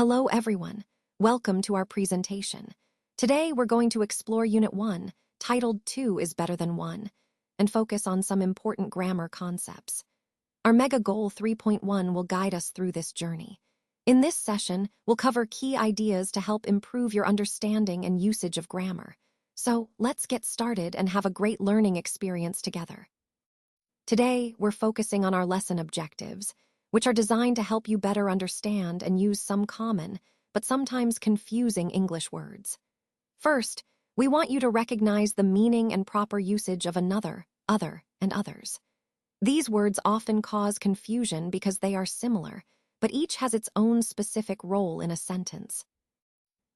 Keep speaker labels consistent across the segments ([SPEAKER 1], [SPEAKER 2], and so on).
[SPEAKER 1] Hello everyone, welcome to our presentation. Today we're going to explore Unit 1, titled 2 is better than 1, and focus on some important grammar concepts. Our Mega Goal 3.1 will guide us through this journey. In this session, we'll cover key ideas to help improve your understanding and usage of grammar. So let's get started and have a great learning experience together. Today, we're focusing on our lesson objectives, which are designed to help you better understand and use some common, but sometimes confusing English words. First, we want you to recognize the meaning and proper usage of another, other, and others. These words often cause confusion because they are similar, but each has its own specific role in a sentence.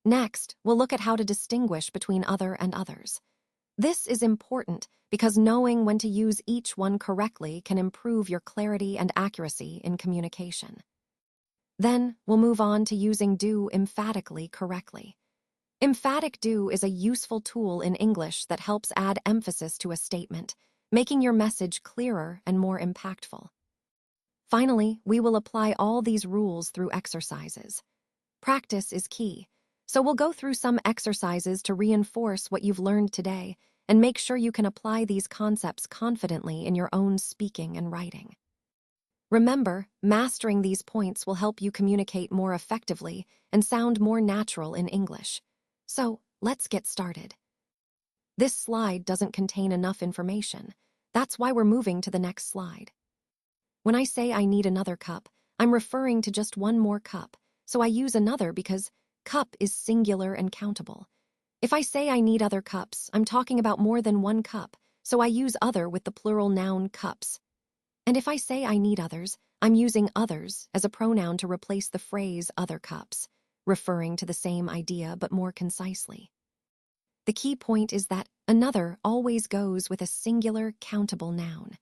[SPEAKER 1] Next, we'll look at how to distinguish between other and others. This is important because knowing when to use each one correctly can improve your clarity and accuracy in communication. Then, we'll move on to using do emphatically correctly. Emphatic do is a useful tool in English that helps add emphasis to a statement, making your message clearer and more impactful. Finally, we will apply all these rules through exercises. Practice is key, so we'll go through some exercises to reinforce what you've learned today and make sure you can apply these concepts confidently in your own speaking and writing. Remember, mastering these points will help you communicate more effectively and sound more natural in English. So, let's get started. This slide doesn't contain enough information. That's why we're moving to the next slide. When I say I need another cup, I'm referring to just one more cup, so I use another because cup is singular and countable. If I say I need other cups, I'm talking about more than one cup, so I use other with the plural noun cups. And if I say I need others, I'm using others as a pronoun to replace the phrase other cups, referring to the same idea but more concisely. The key point is that another always goes with a singular, countable noun.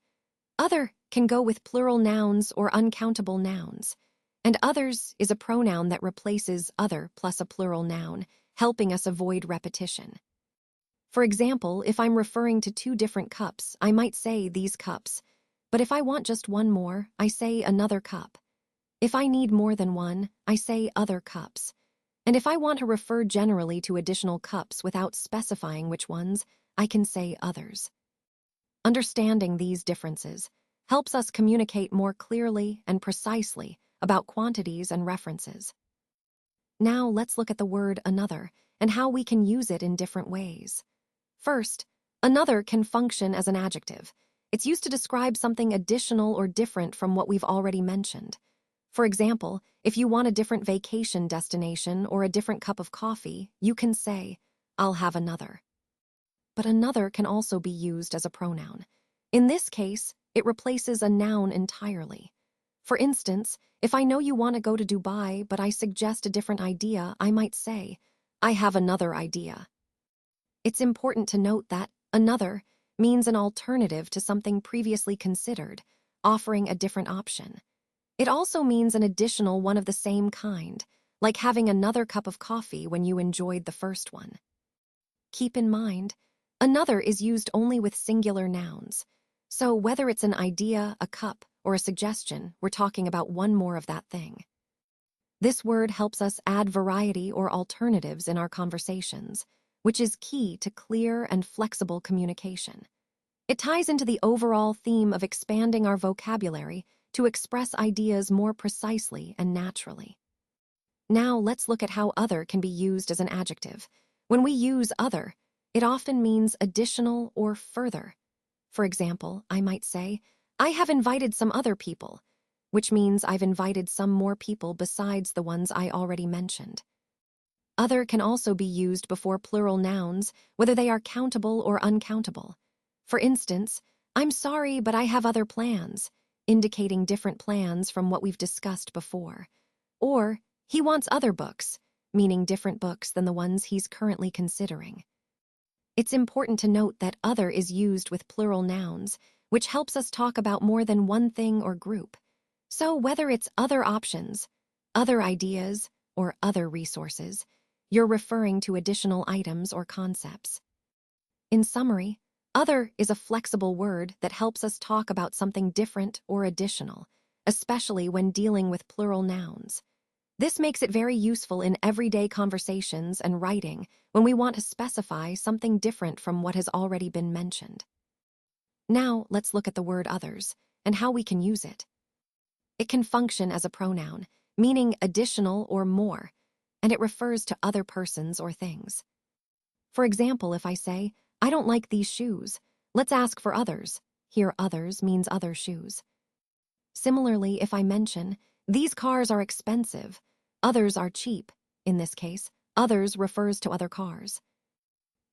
[SPEAKER 1] Other can go with plural nouns or uncountable nouns, and others is a pronoun that replaces other plus a plural noun, helping us avoid repetition. For example, if I'm referring to two different cups, I might say these cups, but if I want just one more, I say another cup. If I need more than one, I say other cups. And if I want to refer generally to additional cups without specifying which ones, I can say others. Understanding these differences helps us communicate more clearly and precisely about quantities and references. Now let's look at the word another and how we can use it in different ways. First, another can function as an adjective. It's used to describe something additional or different from what we've already mentioned. For example, if you want a different vacation destination or a different cup of coffee, you can say, I'll have another. But another can also be used as a pronoun. In this case, it replaces a noun entirely. For instance, if I know you want to go to Dubai, but I suggest a different idea, I might say, I have another idea. It's important to note that another means an alternative to something previously considered, offering a different option. It also means an additional one of the same kind, like having another cup of coffee when you enjoyed the first one. Keep in mind, another is used only with singular nouns. So whether it's an idea, a cup, or a suggestion, we're talking about one more of that thing. This word helps us add variety or alternatives in our conversations, which is key to clear and flexible communication. It ties into the overall theme of expanding our vocabulary to express ideas more precisely and naturally. Now let's look at how other can be used as an adjective. When we use other, it often means additional or further. For example, I might say, I have invited some other people, which means I've invited some more people besides the ones I already mentioned. Other can also be used before plural nouns, whether they are countable or uncountable. For instance, I'm sorry, but I have other plans, indicating different plans from what we've discussed before. Or, he wants other books, meaning different books than the ones he's currently considering. It's important to note that other is used with plural nouns, which helps us talk about more than one thing or group. So whether it's other options, other ideas, or other resources, you're referring to additional items or concepts. In summary, other is a flexible word that helps us talk about something different or additional, especially when dealing with plural nouns. This makes it very useful in everyday conversations and writing when we want to specify something different from what has already been mentioned. Now, let's look at the word others and how we can use it. It can function as a pronoun, meaning additional or more, and it refers to other persons or things. For example, if I say, I don't like these shoes, let's ask for others. Here, others means other shoes. Similarly, if I mention, these cars are expensive, others are cheap, in this case, others refers to other cars.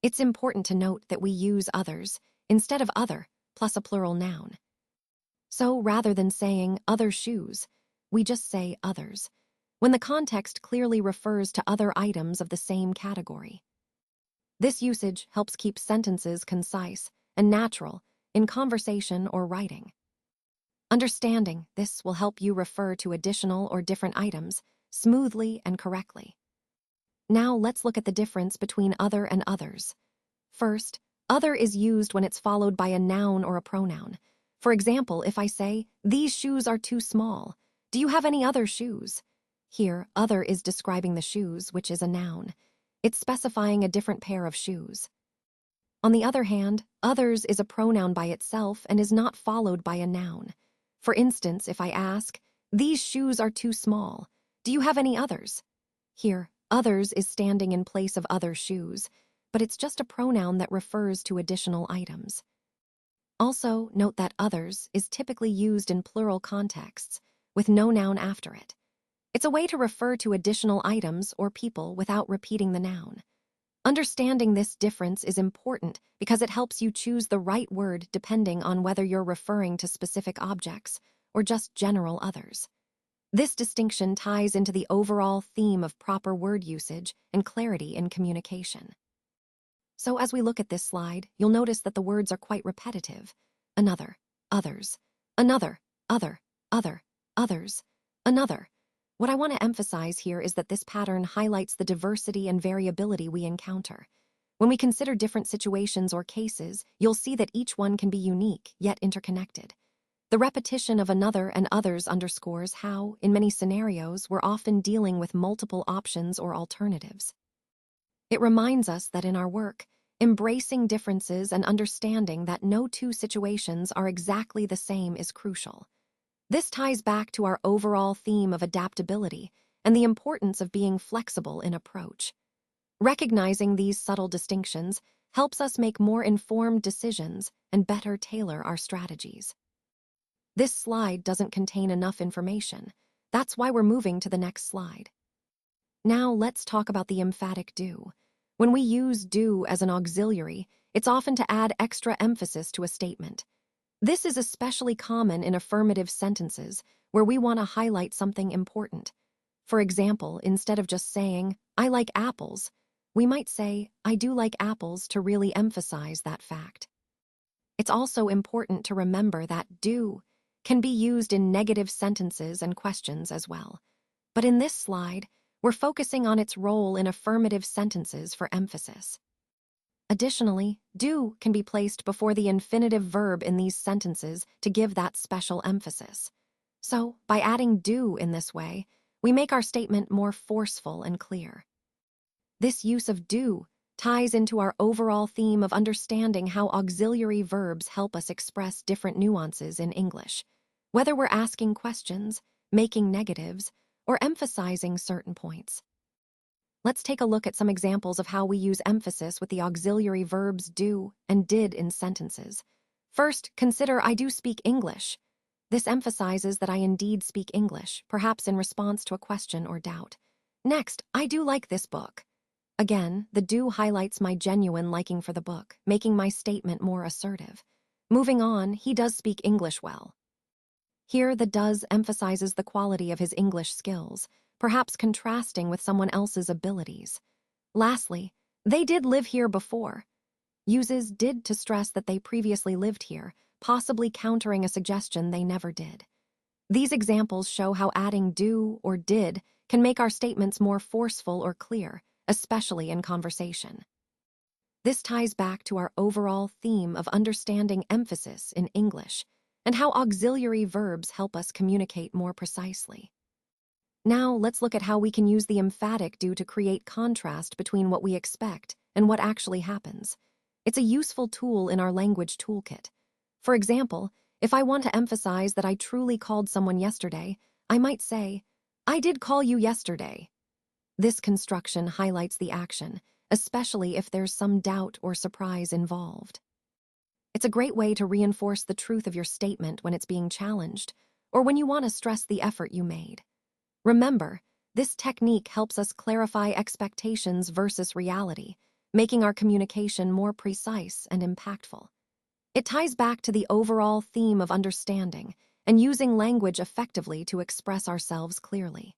[SPEAKER 1] It's important to note that we use others instead of other plus a plural noun. So rather than saying other shoes, we just say others, when the context clearly refers to other items of the same category. This usage helps keep sentences concise and natural in conversation or writing. Understanding this will help you refer to additional or different items smoothly and correctly. Now let's look at the difference between other and others. First, other is used when it's followed by a noun or a pronoun. For example, if I say, these shoes are too small, do you have any other shoes? Here, other is describing the shoes, which is a noun. It's specifying a different pair of shoes. On the other hand, others is a pronoun by itself and is not followed by a noun. For instance, if I ask, these shoes are too small, do you have any others? Here, others is standing in place of other shoes, but it's just a pronoun that refers to additional items. Also, note that others is typically used in plural contexts, with no noun after it. It's a way to refer to additional items or people without repeating the noun. Understanding this difference is important because it helps you choose the right word depending on whether you're referring to specific objects or just general others. This distinction ties into the overall theme of proper word usage and clarity in communication. So as we look at this slide, you'll notice that the words are quite repetitive. Another, others, another, other, others, another. What I want to emphasize here is that this pattern highlights the diversity and variability we encounter. When we consider different situations or cases, you'll see that each one can be unique, yet interconnected. The repetition of another and others underscores how, in many scenarios, we're often dealing with multiple options or alternatives. It reminds us that in our work, embracing differences and understanding that no two situations are exactly the same is crucial. This ties back to our overall theme of adaptability and the importance of being flexible in approach. Recognizing these subtle distinctions helps us make more informed decisions and better tailor our strategies. This slide doesn't contain enough information. That's why we're moving to the next slide. Now let's talk about the emphatic do. When we use do as an auxiliary, it's often to add extra emphasis to a statement. This is especially common in affirmative sentences where we want to highlight something important. For example, instead of just saying, I like apples, we might say, I do like apples to really emphasize that fact. It's also important to remember that do can be used in negative sentences and questions as well. But in this slide, we're focusing on its role in affirmative sentences for emphasis. Additionally, do can be placed before the infinitive verb in these sentences to give that special emphasis. So, by adding do in this way, we make our statement more forceful and clear. This use of do ties into our overall theme of understanding how auxiliary verbs help us express different nuances in English, whether we're asking questions, making negatives, or emphasizing certain points. Let's take a look at some examples of how we use emphasis with the auxiliary verbs do and did in sentences. First, consider I do speak English. This emphasizes that I indeed speak English, perhaps in response to a question or doubt. Next, I do like this book. Again, the do highlights my genuine liking for the book, making my statement more assertive. Moving on, he does speak English well. Here, the does emphasizes the quality of his English skills, perhaps contrasting with someone else's abilities. Lastly, they did live here before. Uses did to stress that they previously lived here, possibly countering a suggestion they never did. These examples show how adding do or did can make our statements more forceful or clear, especially in conversation. This ties back to our overall theme of understanding emphasis in English and how auxiliary verbs help us communicate more precisely. Now, let's look at how we can use the emphatic do to create contrast between what we expect and what actually happens. It's a useful tool in our language toolkit. For example, if I want to emphasize that I truly called someone yesterday, I might say, "I did call you yesterday." This construction highlights the action, especially if there's some doubt or surprise involved. It's a great way to reinforce the truth of your statement when it's being challenged, or when you want to stress the effort you made. Remember, this technique helps us clarify expectations versus reality, making our communication more precise and impactful. It ties back to the overall theme of understanding and using language effectively to express ourselves clearly.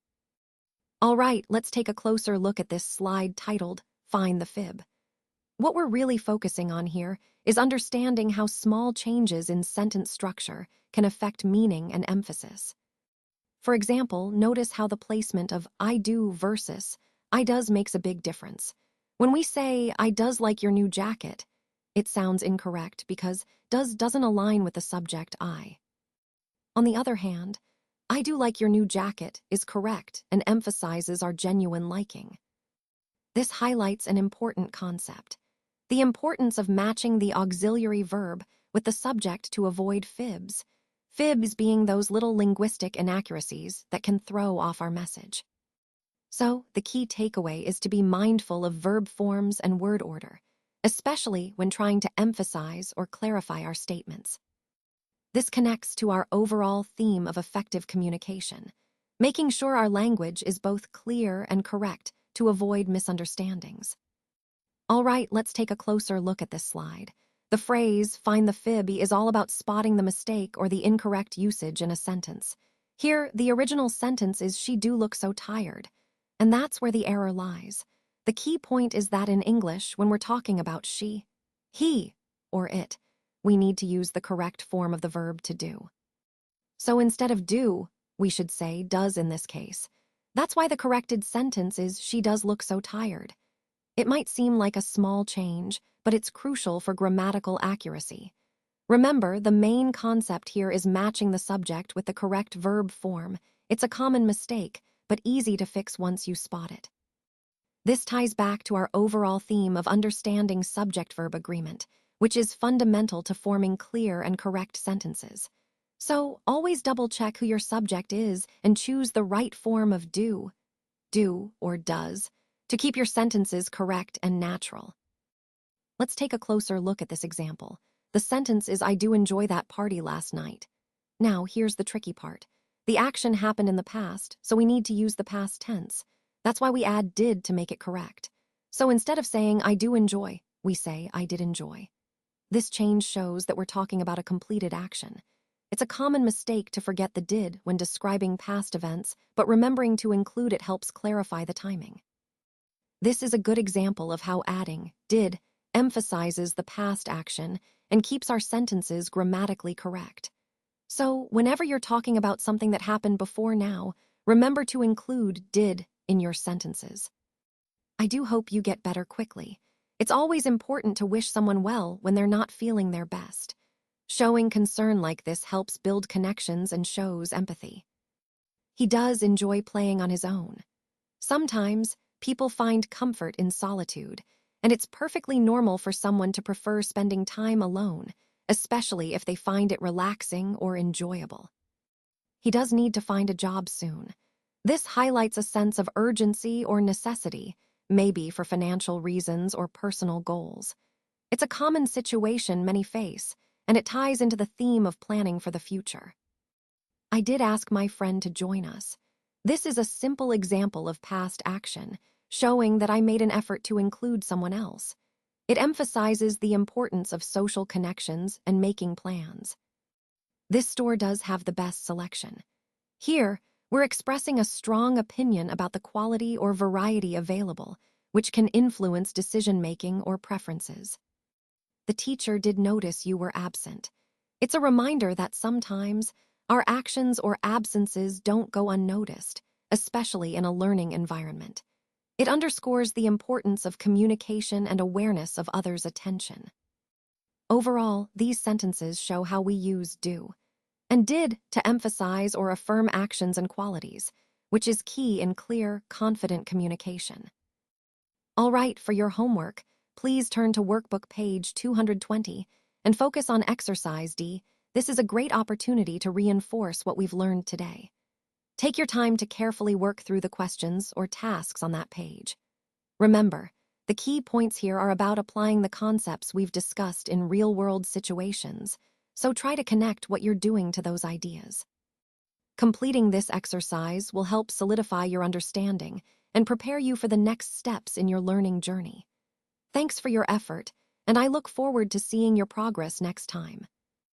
[SPEAKER 1] All right, let's take a closer look at this slide titled, Find the Fib. What we're really focusing on here is understanding how small changes in sentence structure can affect meaning and emphasis. For example, notice how the placement of I do versus I does makes a big difference. When we say I does like your new jacket, it sounds incorrect because does doesn't align with the subject I. On the other hand, I do like your new jacket is correct and emphasizes our genuine liking. This highlights an important concept: the importance of matching the auxiliary verb with the subject to avoid fibs. Fibs being those little linguistic inaccuracies that can throw off our message. So, the key takeaway is to be mindful of verb forms and word order, especially when trying to emphasize or clarify our statements. This connects to our overall theme of effective communication, making sure our language is both clear and correct to avoid misunderstandings. All right, let's take a closer look at this slide. The phrase, find the fib, is all about spotting the mistake or the incorrect usage in a sentence. Here, the original sentence is, she do look so tired. And that's where the error lies. The key point is that in English, when we're talking about she, he, or it, we need to use the correct form of the verb to do. So instead of do, we should say does in this case. That's why the corrected sentence is, she does look so tired. It might seem like a small change, but it's crucial for grammatical accuracy. Remember, the main concept here is matching the subject with the correct verb form. It's a common mistake, but easy to fix once you spot it. This ties back to our overall theme of understanding subject-verb agreement, which is fundamental to forming clear and correct sentences. So, always double-check who your subject is and choose the right form of do, or does, to keep your sentences correct and natural. Let's take a closer look at this example. The sentence is, I do enjoy that party last night. Now, here's the tricky part. The action happened in the past, so we need to use the past tense. That's why we add did to make it correct. So instead of saying, I do enjoy, we say, I did enjoy. This change shows that we're talking about a completed action. It's a common mistake to forget the did when describing past events, but remembering to include it helps clarify the timing. This is a good example of how adding did emphasizes the past action and keeps our sentences grammatically correct. So, whenever you're talking about something that happened before now, remember to include did in your sentences. I do hope you get better quickly. It's always important to wish someone well when they're not feeling their best. Showing concern like this helps build connections and shows empathy. He does enjoy playing on his own. Sometimes, people find comfort in solitude, and it's perfectly normal for someone to prefer spending time alone, especially if they find it relaxing or enjoyable. He does need to find a job soon. This highlights a sense of urgency or necessity, maybe for financial reasons or personal goals. It's a common situation many face, and it ties into the theme of planning for the future. I did ask my friend to join us. This is a simple example of past action, showing that I made an effort to include someone else. It emphasizes the importance of social connections and making plans. This store does have the best selection. Here, we're expressing a strong opinion about the quality or variety available, which can influence decision-making or preferences. The teacher did notice you were absent. It's a reminder that sometimes our actions or absences don't go unnoticed, especially in a learning environment. It underscores the importance of communication and awareness of others' attention. Overall, these sentences show how we use do and did to emphasize or affirm actions and qualities, which is key in clear, confident communication. All right, for your homework, please turn to workbook page 220 and focus on exercise D. This is a great opportunity to reinforce what we've learned today. Take your time to carefully work through the questions or tasks on that page. Remember, the key points here are about applying the concepts we've discussed in real-world situations, so try to connect what you're doing to those ideas. Completing this exercise will help solidify your understanding and prepare you for the next steps in your learning journey. Thanks for your effort, and I look forward to seeing your progress next time.